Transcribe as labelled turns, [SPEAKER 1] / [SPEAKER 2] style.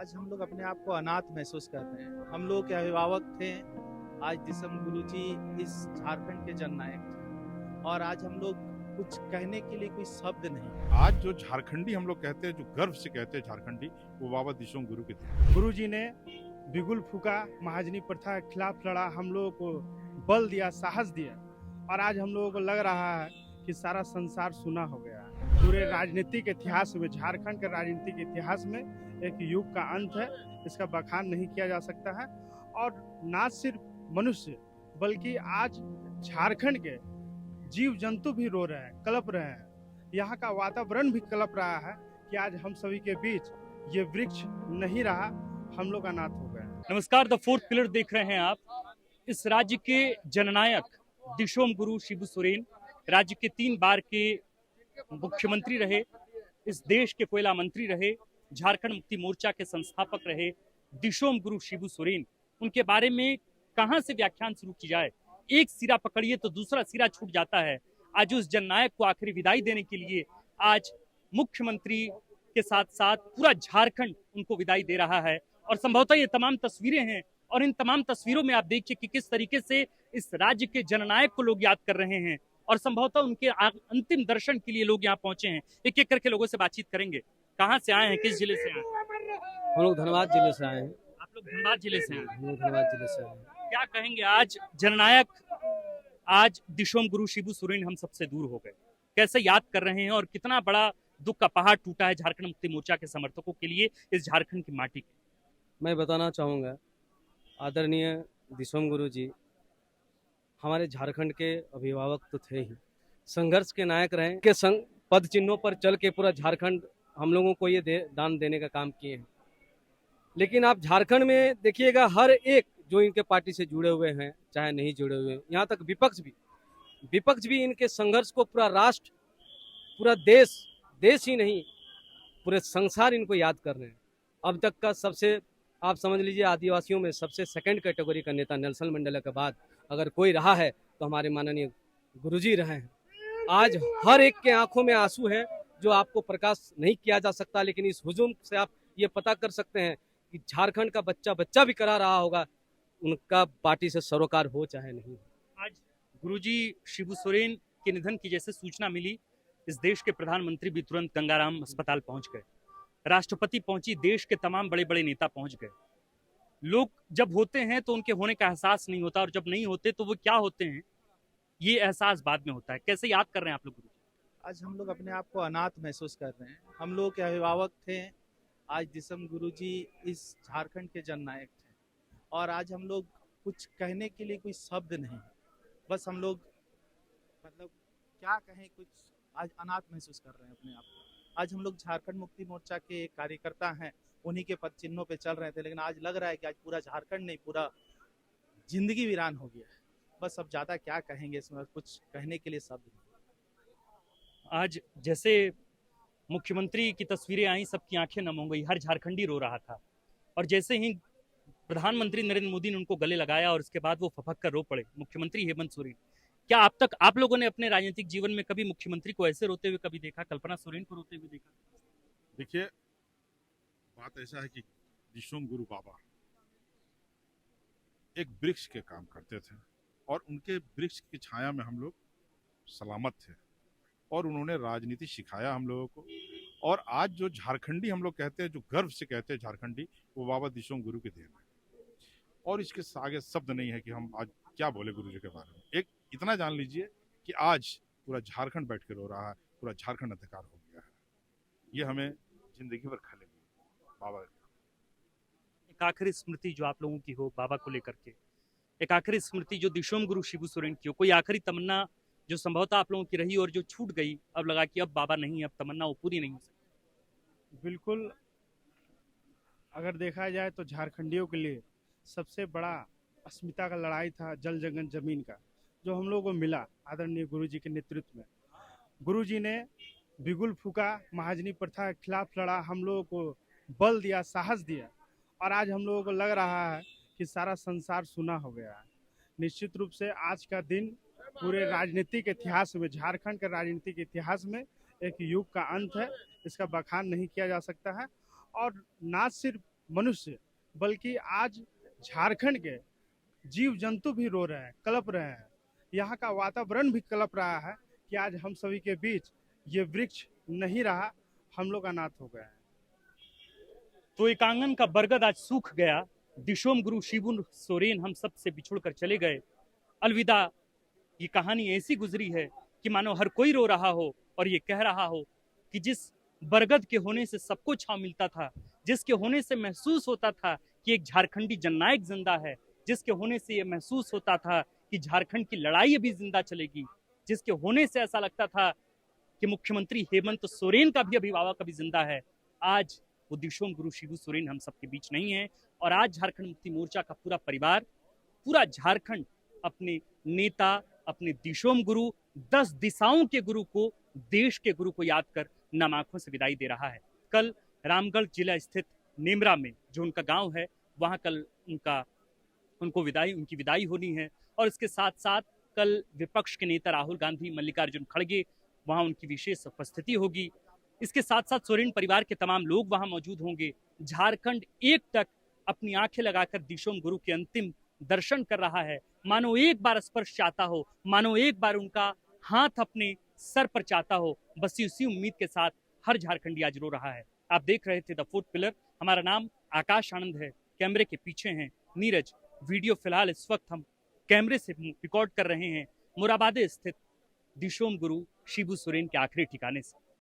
[SPEAKER 1] आज हम लोग अपने आप को अनाथ महसूस कर रहे हैं। हम लोग के अभिभावक थे, आज दिसम गुरुजी इस झारखंड के जननायक थे और आज हम लोग कुछ कहने के लिए कोई शब्द नहीं।
[SPEAKER 2] आज जो झारखंडी हम लोग कहते हैं, जो गर्व से कहते हैं झारखंडी, वो बाबा दिसोम गुरु के थे।
[SPEAKER 3] गुरुजी ने बिगुल फूका, महाजनी प्रथा के खिलाफ लड़ा, हम लोगों को बल दिया, साहस दिया और आज हम लोगों को लग रहा है कि सारा संसार सुना हो गया है। पूरे राजनीतिक इतिहास में, झारखंड के राजनीतिक इतिहास में एक युग का अंत है, इसका बखान नहीं किया जा सकता है। और ना सिर्फ मनुष्य बल्कि आज झारखंड के जीव जंतु भी रो रहे हैं, कलप रहे हैं। यहाँ का वातावरण भी कलप रहा है कि आज हम सभी के बीच ये वृक्ष नहीं रहा, हम लोग अनाथ हो गए।
[SPEAKER 4] नमस्कार, द फोर्थ पिलर देख रहे हैं आप। इस राज्य के जननायक दिसोम गुरु शिबू सोरेन राज्य के 3 बार के मुख्यमंत्री रहे, इस देश के कोयला मंत्री रहे, झारखंड मुक्ति मोर्चा के संस्थापक रहे दिसोम गुरु शिबू सोरेन। उनके बारे में कहां से व्याख्यान शुरू की जाए, एक सिरा पकड़िए तो दूसरा सिरा छूट जाता है। आज उस जननायक को आखिरी विदाई देने के लिए आज मुख्यमंत्री के साथ साथ पूरा झारखंड उनको विदाई दे रहा है और संभवतः ये तमाम तस्वीरें हैं और इन तमाम तस्वीरों में आप देखिए कि किस तरीके से इस राज्य के जननायक को लोग याद कर रहे हैं और संभवतः उनके अंतिम दर्शन के लिए लोग यहाँ पहुंचे हैं। एक एक करके लोगों से बातचीत करेंगे। कहाँ से आए हैं, किस जिले से आए हैं?
[SPEAKER 5] हम लोग धनबाद जिले से आए हैं।
[SPEAKER 4] आप लोग धनबाद जिले से आए हैं?
[SPEAKER 5] हम लोग धनबाद जिले से आए हैं।
[SPEAKER 4] क्या कहेंगे, आज जननायक, आज दिसोम गुरु शिबू सोरेन हम सबसे दूर हो गए, कैसे याद कर रहे हैं और कितना बड़ा दुख का पहाड़ टूटा है झारखंड मुक्ति मोर्चा के समर्थकों के लिए इस झारखंड की माटी के?
[SPEAKER 5] मैं बताना चाहूँगा, आदरणीय दिसोम गुरु जी हमारे झारखंड के अभिभावक तो थे ही, संघर्ष के नायक रहे, के संग पद चिन्हों पर चल के पूरा झारखंड हम लोगों को ये दान देने का काम किए हैं। लेकिन आप झारखंड में देखिएगा, हर एक जो इनके पार्टी से जुड़े हुए हैं, चाहे नहीं जुड़े हुए हैं, यहाँ तक विपक्ष भी इनके संघर्ष को पूरा राष्ट्र, पूरा देश ही नहीं पूरे संसार इनको याद कर रहे हैं। अब तक का सबसे, आप समझ लीजिए, आदिवासियों में सबसे सेकंड कैटेगरी का नेता नेल्सन मंडेला के बाद अगर कोई रहा है तो हमारे माननीय गुरुजी रहे हैं। आज हर एक के आंखों में आंसू है जो आपको प्रकाश नहीं किया जा सकता, लेकिन इस हुजूम से आप ये पता कर सकते हैं कि झारखंड का बच्चा भी करा रहा होगा, उनका पार्टी से सरोकार हो चाहे नहीं।
[SPEAKER 4] आज गुरुजी शिबू सोरेन के निधन की जैसे सूचना मिली, इस देश के प्रधानमंत्री भी तुरंत गंगाराम अस्पताल पहुंच गए, राष्ट्रपति पहुंची, देश के तमाम बड़े बड़े नेता पहुंच गए। लोग जब होते हैं तो उनके होने का एहसास नहीं होता और जब नहीं होते तो वो क्या होते हैं ये एहसास बाद में होता है। कैसे याद कर रहे हैं आप लोग गुरु?
[SPEAKER 1] आज हम लोग अपने आप को अनाथ महसूस कर रहे हैं। हम लोग के अभिभावक थे, आज दिसम गुरुजी इस झारखंड के जननायक थे और आज हम लोग कुछ कहने के लिए कोई शब्द नहीं। बस हम लोग मतलब क्या कहें, कुछ आज अनाथ महसूस कर रहे हैं अपने आप को। आज हम लोग झारखंड मुक्ति मोर्चा के कार्यकर्ता हैं, उन्हीं के पद चिन्हों पे चल रहे थे, लेकिन आज लग रहा है कि आज पूरा झारखंड नहीं, पूरा जिंदगी वीरान हो गया है। बस अब ज्यादा क्या कहेंगे, इसमें कुछ कहने के लिए शब्द नहीं।
[SPEAKER 4] आज जैसे मुख्यमंत्री की तस्वीरें आई, सबकी आंखें नम हो गई, हर झारखंडी रो रहा था और जैसे ही प्रधानमंत्री नरेंद्र मोदी ने उनको गले लगाया और उसके बाद वो फपक कर रो पड़े, मुख्यमंत्री हेमंत सोरेन। क्या अब तक आप लोगों ने अपने राजनीतिक जीवन में कभी मुख्यमंत्री को ऐसे रोते हुए कभी देखा, कल्पना सोरेन को रोते हुए देखा?
[SPEAKER 2] देखिए, बात ऐसा है कि दिसोम गुरु बाबा एक वृक्ष के काम करते थे और उनके वृक्ष की छाया में हम लोग सलामत थे और उन्होंने राजनीति सिखाया हम लोगों को। और आज जो झारखंडी हम लोग कहते हैं, जो गर्व से कहते हैं झारखंडी, वो बाबा दिसोम गुरु के देन है और इसके आगे शब्द नहीं है कि हम आज क्या बोले गुरु जी के बारे में। एक इतना जान लीजिए कि आज पूरा झारखंड बैठ के रो रहा है, पूरा झारखंड अंधकार हो गया है। ये हमें जिंदगी भर खलेगी बाबा।
[SPEAKER 4] एक आखिरी स्मृति जो आप लोगों की हो बाबा को लेकर के, एक आखिरी स्मृति जो दिसोम गुरु शिबू सोरेन की हो, कोई आखिरी तमन्ना जो संभवतः आप लोगों की रही और जो छूट गई, अब लगा कि अब बाबा नहीं, अब तमन्ना वो पूरी नहीं हो सकती?
[SPEAKER 3] बिल्कुल, अगर देखा जाए तो झारखंडियों के लिए सबसे बड़ा अस्मिता का लड़ाई था जल जंगल जमीन का, जो हम लोगों को मिला आदरणीय गुरुजी के नेतृत्व में। गुरुजी ने बिगुल फूका, महाजनी प्रथा के खिलाफ लड़ा, हम लोगों को बल दिया, साहस दिया और आज हम लोगों को लग रहा है कि सारा संसार सुना हो गया है। निश्चित रूप से आज का दिन पूरे राजनीतिक इतिहास में, झारखंड के राजनीतिक इतिहास में एक युग का अंत है, इसका बखान नहीं किया जा सकता है। और ना सिर्फ मनुष्य बल्कि आज झारखंड के जीव जंतु भी रो रहे हैं, कलप रहे हैं। यहाँ का वातावरण भी कलप रहा है कि आज हम सभी के बीच ये वृक्ष नहीं रहा, हम लोग अनाथ हो गए हैं।
[SPEAKER 4] तो एक आंगन का बरगद आज सूख गया। दिशोम गुरु शिबू सोरेन हम सब से बिछुड़ कर चले गए। अलविदा। ये कहानी ऐसी गुजरी है कि मानो हर कोई रो रहा हो और ये कह रहा हो कि जिस बरगद के होने से सबको छांव मिलता था, जिसके होने से महसूस होता था कि एक झारखंडी जननायक जिंदा है, जिसके होने से ये महसूस होता था कि झारखंड की लड़ाई अभी जिंदा चलेगी, जिसके होने से ऐसा लगता था कि मुख्यमंत्री हेमंत सोरेन का भी अभिभावक अभी जिंदा है, आज वो दिशोम गुरु शिबू सोरेन हम सबके बीच नहीं है। और आज झारखंड मुक्ति मोर्चा का पूरा परिवार, पूरा झारखंड अपने नेता, अपने दिशोम गुरु, 10 दिशाओं के गुरु को, देश के गुरु को याद कर नम आंखों से विदाई दे रहा है। कल रामगढ़ जिला स्थित नेमरा में जो उनका गांव है, वहां कल उनकी विदाई होनी है। और इसके साथ साथ कल विपक्ष के नेता राहुल गांधी, मल्लिकार्जुन खड़गे, वहां उनकी विशेष उपस्थिति होगी। इसके साथ साथ सोरेन परिवार के तमाम लोग वहां मौजूद होंगे। झारखंड एक तक अपनी आंखें लगाकर दिशोम गुरु के अंतिम दर्शन कर रहा है। मानो एक बार स्पर्श चाहता हो, मानो एक बार उनका हाथ अपने सर पर चाहता हो। बस इसी उम्मीद के साथ हर झारखंडी आज रो रहा है। आप देख रहे थे द फोर्थ पिलर। हमारा नाम आकाश आनंद है। कैमरे के पीछे हैं नीरज। वीडियो फिलहाल इस वक्त हम कैमरे से रिकॉर्ड कर रहे हैं मुराबादे स्थित दिशोम गुरु शिबू सोरेन के आखिरी ठिकाने से।